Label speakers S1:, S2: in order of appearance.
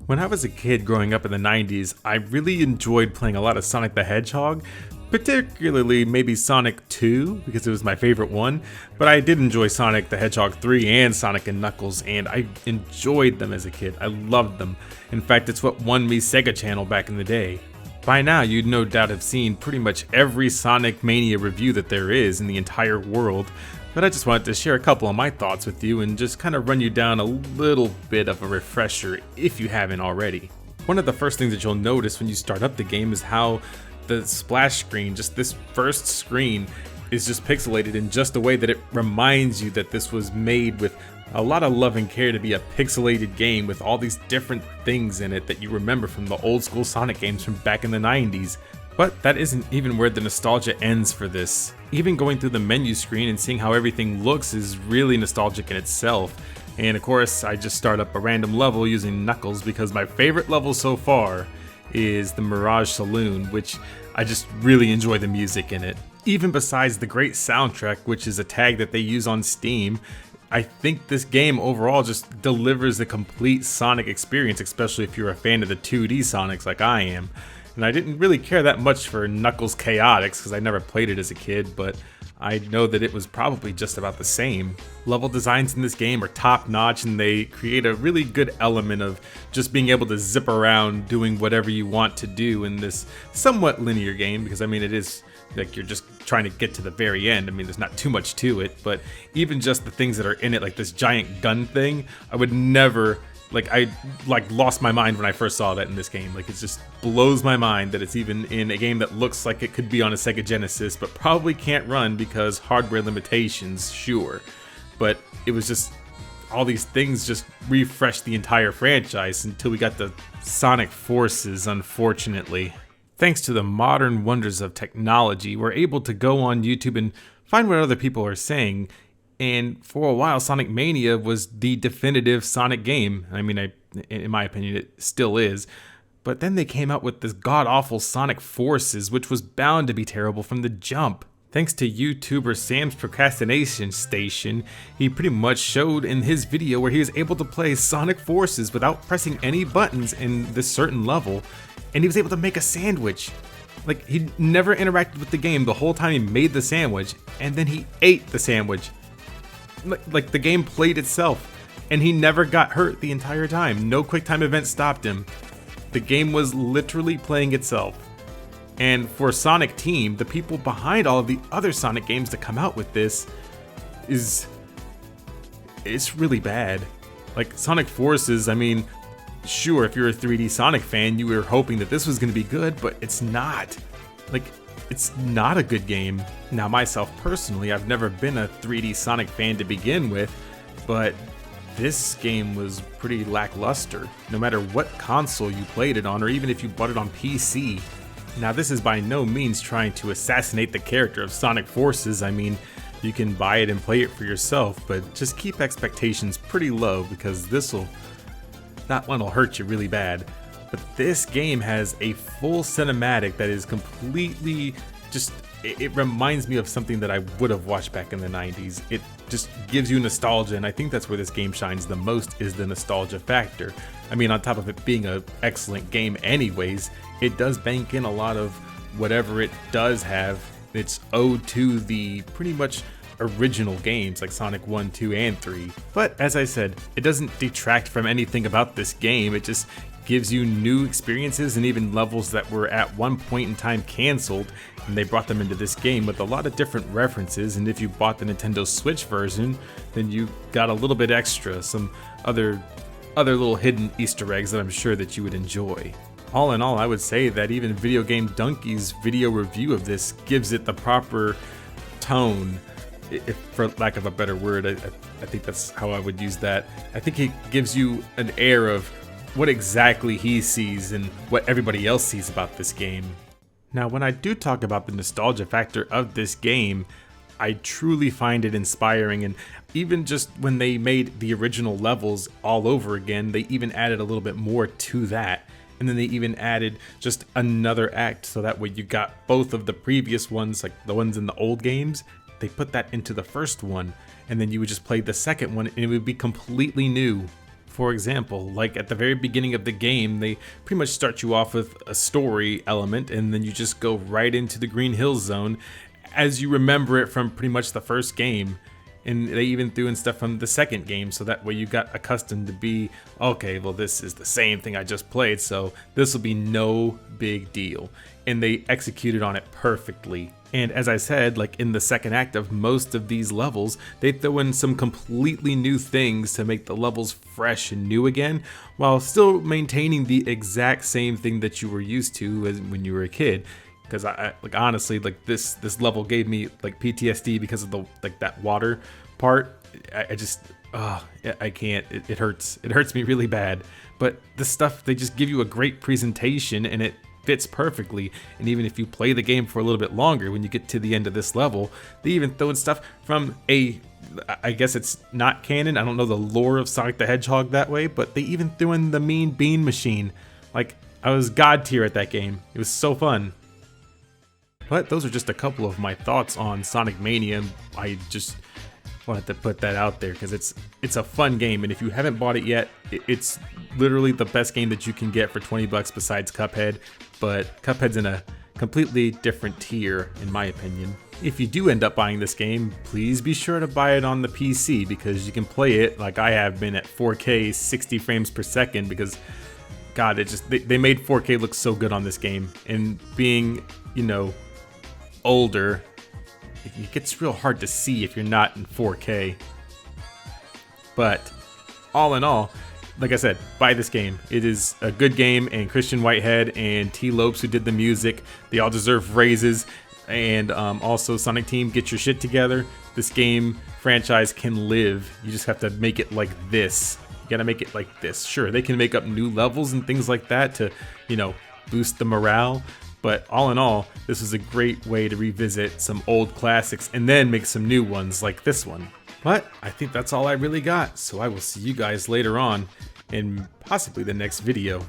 S1: When I was a kid growing up in the 90s, I really enjoyed playing a lot of Sonic the Hedgehog, particularly maybe Sonic 2 because it was my favorite one, but I did enjoy Sonic the Hedgehog 3 and Sonic and Knuckles, and I enjoyed them as a kid. I loved them. In fact, it's what won me Sega Channel back in the day. By now, you'd no doubt have seen pretty much every Sonic Mania review that there is in the entire world, but I just wanted to share a couple of my thoughts with you and just kind of run you down a little bit of a refresher if you haven't already. One of the first things that you'll notice when you start up the game is how the splash screen, just this first screen, is just pixelated in just a way that it reminds you that this was made with a lot of love and care to be a pixelated game with all these different things in it that you remember from the old school Sonic games from back in the 90s. But that isn't even where the nostalgia ends for this. Even going through the menu screen and seeing how everything looks is really nostalgic in itself. And of course, I just start up a random level using Knuckles because my favorite level so far is the Mirage Saloon, which I just really enjoy the music in it. Even besides the great soundtrack, which is a tag that they use on Steam, I think this game overall just delivers a complete Sonic experience, especially if you're a fan of the 2D Sonics like I am. And I didn't really care that much for Knuckles Chaotix because I never played it as a kid, but I know that it was probably just about the same. Level designs in this game are top notch and they create a really good element of just being able to zip around doing whatever you want to do in this somewhat linear game, because I mean it is like you're just trying to get to the very end. I mean there's not too much to it, but even just the things that are in it, like this giant gun thing, I would never I lost my mind when I first saw that in this game. Like, it just blows my mind that it's even in a game that looks like it could be on a Sega Genesis, but probably can't run because hardware limitations, sure. But it was just, all these things just refreshed the entire franchise until we got the Sonic Forces, unfortunately. Thanks to the modern wonders of technology, we're able to go on YouTube and find what other people are saying. And for a while, Sonic Mania was the definitive Sonic game. I mean, in my opinion, it still is. But then they came out with this god-awful Sonic Forces, which was bound to be terrible from the jump. Thanks to YouTuber Sam's Procrastination Station, he pretty much showed in his video where he was able to play Sonic Forces without pressing any buttons in this certain level, and he was able to make a sandwich. Like, he never interacted with the game the whole time he made the sandwich, and then he ate the sandwich. Like the game played itself, and he never got hurt the entire time. No quick time event stopped him. The game was literally playing itself. And for Sonic Team, the people behind all of the other Sonic games to come out with this it's really bad. Like Sonic Forces, I mean, sure, if you're a 3D Sonic fan, you were hoping that this was going to be good, but it's not. Like, it's not a good game. Now, myself personally, I've never been a 3D Sonic fan to begin with, but this game was pretty lackluster, no matter what console you played it on, or even if you bought it on PC. Now, this is by no means trying to assassinate the character of Sonic Forces. I mean, you can buy it and play it for yourself, but just keep expectations pretty low because that one will hurt you really bad. But this game has a full cinematic that is completely just, it reminds me of something that I would have watched back in the 90s. It just gives you nostalgia, and I think that's where this game shines the most, is the nostalgia factor. I mean, on top of it being an excellent game anyways, it does bank in a lot of whatever it does have. It's owed to the pretty much original games like Sonic 1, 2, and 3. But as I said, it doesn't detract from anything about this game. It just gives you new experiences and even levels that were at one point in time canceled, and they brought them into this game with a lot of different references. And if you bought the Nintendo Switch version, then you got a little bit extra, some other little hidden Easter eggs that I'm sure that you would enjoy. All in all, I would say that even Video Game Donkey's video review of this gives it the proper tone, if for lack of a better word. I think that's how I would use that. I think it gives you an air of what exactly he sees and what everybody else sees about this game. Now, when I do talk about the nostalgia factor of this game, I truly find it inspiring, and even just when they made the original levels all over again, they even added a little bit more to that. And then they even added just another act, so that way you got both of the previous ones, like the ones in the old games, they put that into the first one, and then you would just play the second one and it would be completely new For example, like at the very beginning of the game, they pretty much start you off with a story element, and then you just go right into the Green Hills zone as you remember it from pretty much the first game. And they even threw in stuff from the second game, so that way you got accustomed to be, okay, well this is the same thing I just played, so this will be no big deal. And they executed on it perfectly. And as I said, like in the second act of most of these levels, they throw in some completely new things to make the levels fresh and new again, while still maintaining the exact same thing that you were used to as when you were a kid. Because I like honestly, like this level gave me like PTSD because of the that water part. I just I can't. It hurts. It hurts me really bad. But this stuff, they just give you a great presentation and it fits perfectly. And even if you play the game for a little bit longer, when you get to the end of this level, they even throw in stuff from I guess it's not canon. I don't know the lore of Sonic the Hedgehog that way, but they even threw in the Mean Bean Machine. Like I was god tier at that game. It was so fun. But those are just a couple of my thoughts on Sonic Mania. I just wanted to put that out there because it's a fun game, and if you haven't bought it yet, it's literally the best game that you can get for 20 bucks besides Cuphead, but Cuphead's in a completely different tier in my opinion. If you do end up buying this game, please be sure to buy it on the PC because you can play it like I have been at 4K 60 frames per second because God, they made 4K look so good on this game, and being, you know, older, it gets real hard to see if you're not in 4K. But all in all, like I said, buy this game. It is a good game, and Christian Whitehead and T. Lopes, who did the music, they all deserve raises. And also, Sonic Team, get your shit together. This game franchise can live. You just have to make it like this. You gotta make it like this. Sure, they can make up new levels and things like that to, you know, boost the morale. But all in all, this is a great way to revisit some old classics and then make some new ones like this one. But I think that's all I really got, so I will see you guys later on in possibly the next video.